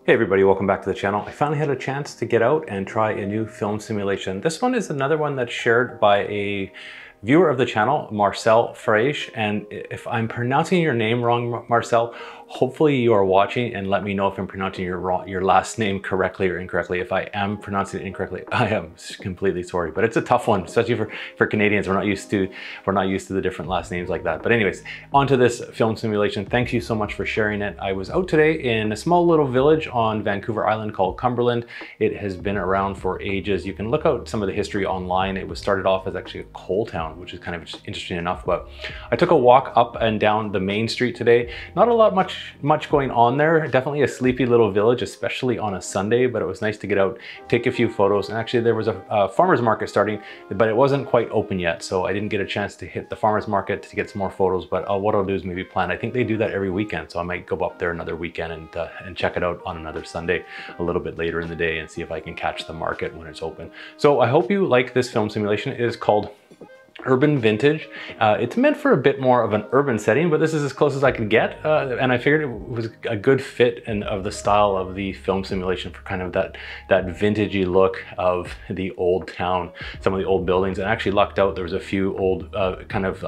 Hey everybody, welcome back to the channel. I finally had a chance to get out and try a new film simulation. This one is another one that's shared by a viewer of the channel, Marcel Fraij. And if I'm pronouncing your name wrong, Marcel, hopefully you are watching and let me know if I'm pronouncing your last name correctly or incorrectly. If I am pronouncing it incorrectly, I am completely sorry, but it's a tough one, especially for Canadians. We're not used to the different last names like that. But anyways, onto this film simulation. Thank you so much for sharing it. I was out today in a small little village on Vancouver Island called Cumberland. It has been around for ages. You can look out some of the history online. It was started off as actually a coal town, which is kind of interesting enough. But I took a walk up and down the main street today. Not a lot much going on there. Definitely a sleepy little village, especially on a Sunday, but it was nice to get out, take a few photos. And actually there was a farmer's market starting, but it wasn't quite open yet. So I didn't get a chance to hit the farmer's market to get some more photos, but what I'll do is maybe plan. I think they do that every weekend. So I might go up there another weekend and check it out on another Sunday a little bit later in the day and see if I can catch the market when it's open. So I hope you like this film simulation. It is called Urban Vintage. It's meant for a bit more of an urban setting, but this is as close as I could get. And I figured it was a good fit of the style of the film simulation for kind of that vintagey look of the old town, some of the old buildings. And I actually lucked out. There was a few old,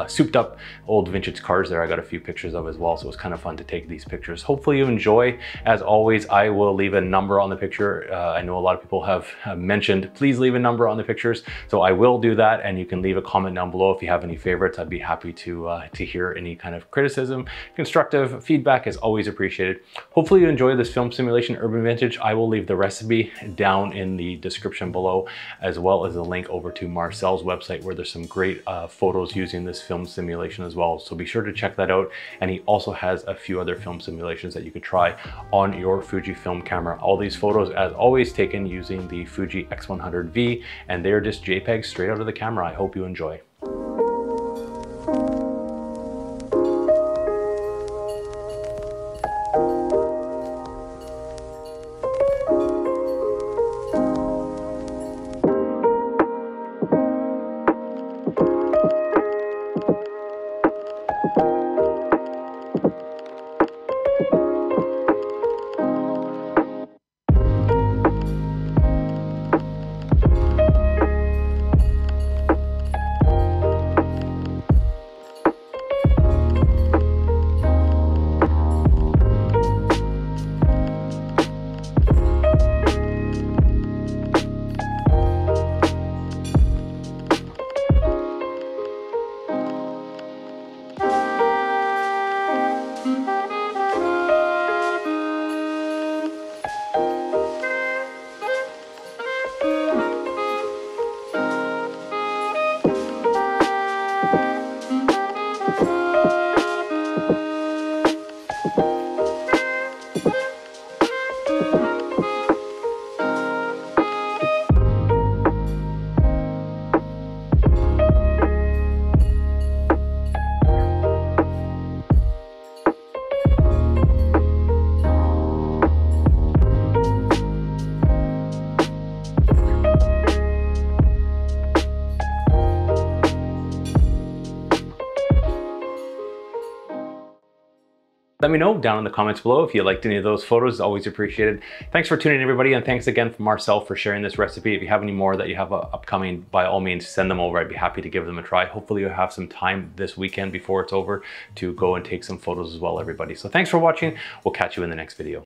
souped up old vintage cars there. I got a few pictures of as well. So it was kind of fun to take these pictures. Hopefully you enjoy. As always, I will leave a number on the picture. I know a lot of people have mentioned, please leave a number on the pictures. So I will do that. And you can leave a comment down below if you have any favorites. I'd be happy to hear any kind of criticism. Constructive feedback is always appreciated. Hopefully you enjoy this film simulation, Urban Vintage. I will leave the recipe down in the description below, as well as a link over to Marcel's website where there's some great photos using this film simulation as well. So be sure to check that out. And he also has a few other film simulations that you could try on your Fujifilm camera. All these photos, as always, taken using the Fuji X100v, and they're just JPEGs straight out of the camera. I hope you enjoy. Let me know down in the comments below if you liked any of those photos. Always appreciated. Thanks for tuning in, everybody, and thanks again for Marcel for sharing this recipe. If you have any more that you have upcoming, by all means, send them over. I'd be happy to give them a try. Hopefully you'll have some time this weekend before it's over to go and take some photos as well, everybody. So thanks for watching. We'll catch you in the next video.